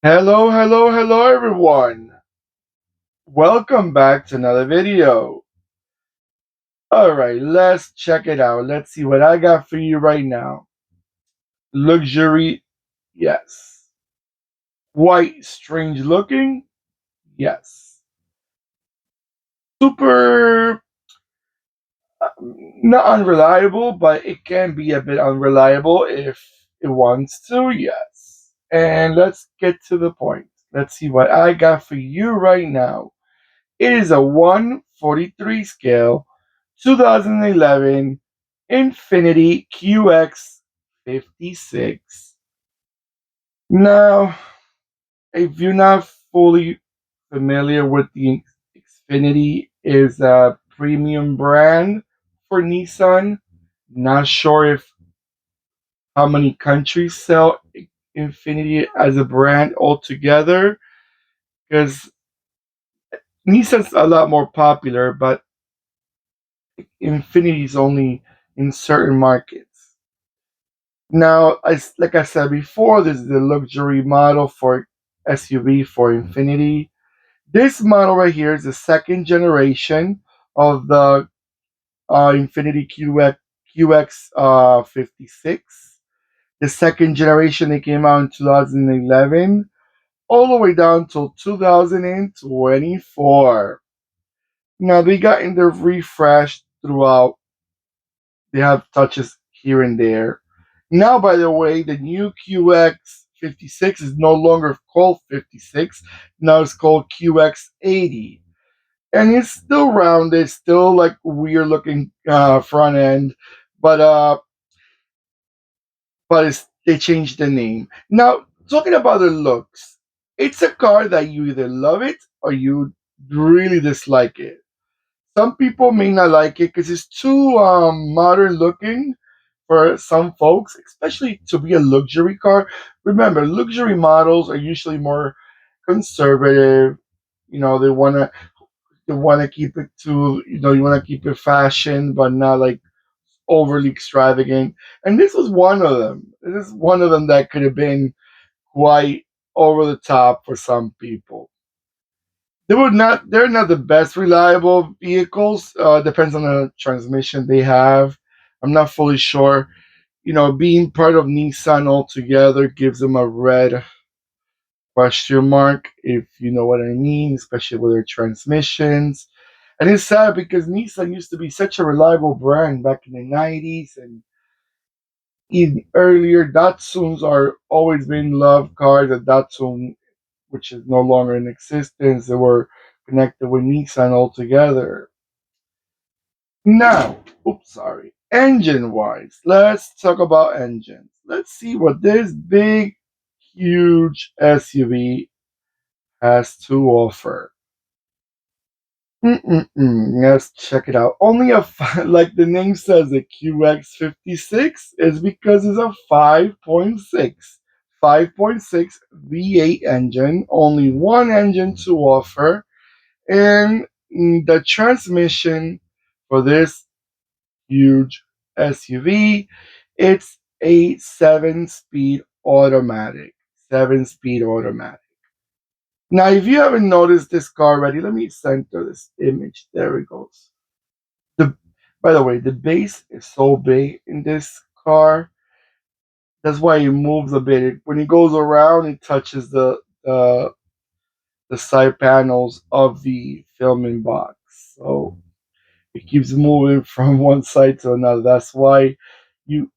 Hello, hello, hello, everyone. Welcome back to another video. All right, let's check it out. Let's see what I got for you right now. Luxury, yes. White, strange looking, yes. Super, not unreliable, but it can be a bit unreliable if it wants to, yes. And let's get to the point. Let's see what I got for you right now. It is a 143 scale 2011 Infiniti QX56. Now, if you're not fully familiar with the Xfinity, is a premium brand for Nissan. Not sure if how many countries sell Infiniti as a brand altogether, because Nissan's a lot more popular, but Infinity is only in certain markets. Now, like I said before, this is the luxury model for SUV for Infinity. This model right here is the second generation of the Infiniti QX56. The second generation they came out in 2011, all the way down till 2024. Now they got in their refresh throughout. They have touches here and there. Now, by the way, the new QX56 is no longer called 56. Now it's called QX80. And it's still rounded, still like weird looking front end, but they changed the name. Now, talking about the looks, it's a car that you either love it or you really dislike it. Some people may not like it because it's too modern looking for some folks, especially to be a luxury car. Remember, luxury models are usually more conservative. You know, they wanna keep it to you wanna keep it fashion, but not like overly extravagant. And this was one of them. This is one of them that could have been quite over the top for some people. They're not the best reliable vehicles. Depends on the transmission they have. I'm not fully sure. Being part of Nissan altogether gives them a red question mark, if you know what I mean, especially with their transmissions. And it's sad because Nissan used to be such a reliable brand back in the 90s and even earlier. Datsuns are always been loved cars. A Datsun, which is no longer in existence, they were connected with Nissan altogether. Now, oops, sorry. Engine wise, let's talk about engines. Let's see what this big, huge SUV has to offer. Let's check it out. Only like the name says, a QX56 is because it's a 5.6 V8 engine. Only one engine to offer, and the transmission for this huge SUV. It's a 7-speed automatic. 7-speed automatic. Now, if you haven't noticed this car already, let me center this image. There it goes. The By the way, the base is so big in this car. That's why it moves a bit. When it goes around, it touches the side panels of the filming box. So it keeps moving from one side to another. That's why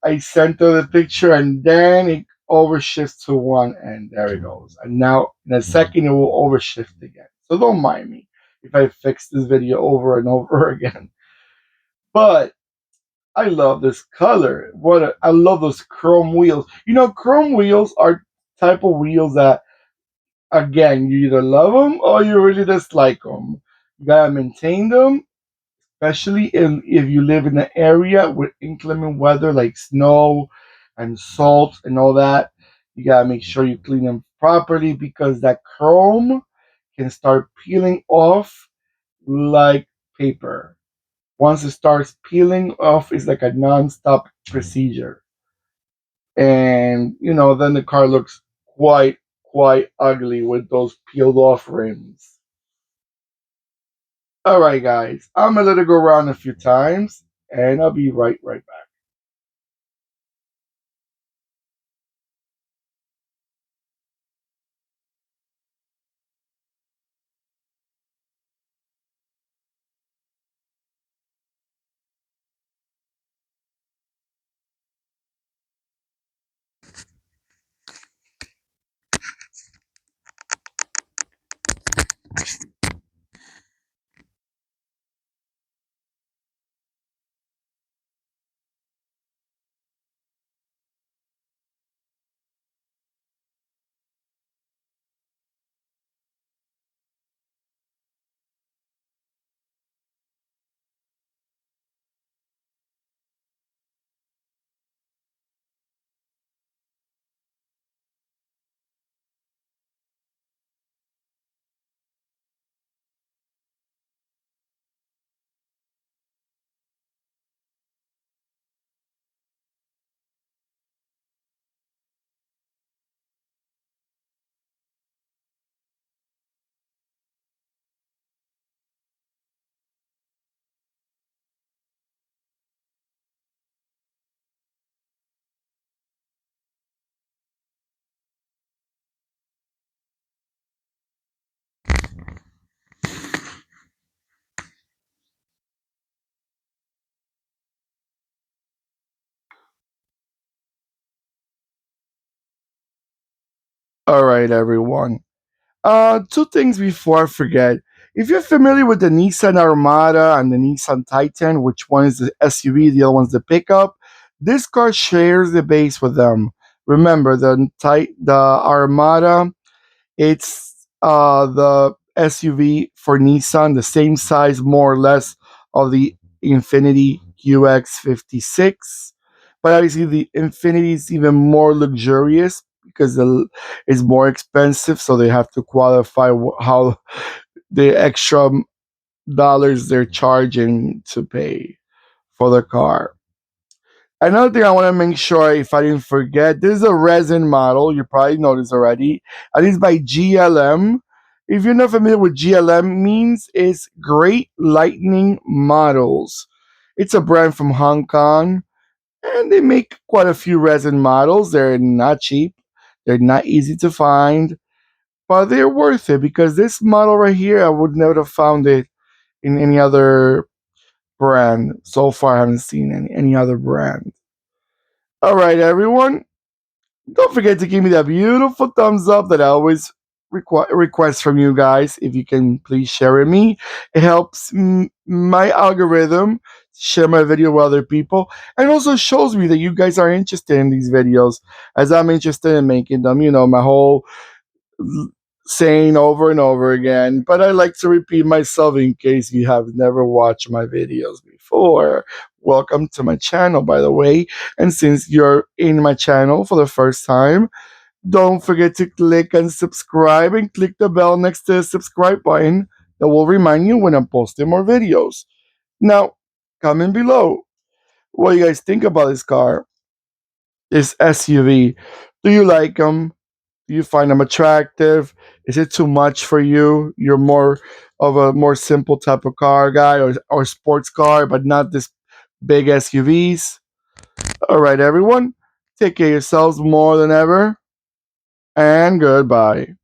I center the picture and then it overshifts to one end. There it goes. And now in a second it will overshift again. So don't mind me if I fix this video over and over again. But I love this color. I love those chrome wheels. Chrome wheels are type of wheels that, again, you either love them or you really dislike them. You gotta maintain them, especially if you live in an area with inclement weather like snow and salt and all that. You gotta make sure you clean them properly because that chrome can start peeling off like paper. Once it starts peeling off, it's like a non-stop procedure, and then the car looks quite quite ugly with those peeled off rims. All right, guys, I'm gonna let it go around a few times, and I'll be right back. All right, everyone. Two things before I forget. If you're familiar with the Nissan Armada and the Nissan Titan, which one is the SUV, the other one's the pickup, this car shares the base with them. Remember, the Armada, it's the SUV for Nissan, the same size more or less of the Infiniti QX56. But obviously, the Infiniti is even more luxurious because it's more expensive, so they have to qualify how the extra dollars they're charging to pay for the car. Another thing I want to make sure if I didn't forget, this is a resin model. You probably noticed already. And it's by GLM. If you're not familiar with GLM, means it's Great Lightning Models. It's a brand from Hong Kong, and they make quite a few resin models. They're not cheap. They're not easy to find, but they're worth it because this model right here, I would never have found it in any other brand. So far, I haven't seen any other brand. All right, everyone. Don't forget to give me that beautiful thumbs up that I always request from you guys. If you can please share with me, it helps my algorithm share my video with other people, and also shows me that you guys are interested in these videos, as I'm interested in making them. You know, my whole saying over and over again, but I like to repeat myself in case you have never watched my videos before. Welcome to my channel, by the way. And since you're in my channel for the first time, don't forget to click and subscribe and click the bell next to the subscribe button that will remind you when I'm posting more videos. Now, comment below what you guys think about this car, this SUV. Do you like them? Do you find them attractive? Is it too much for you? You're more of a more simple type of car guy or sports car, but not this big SUVs. All right, everyone. Take care of yourselves more than ever. And goodbye.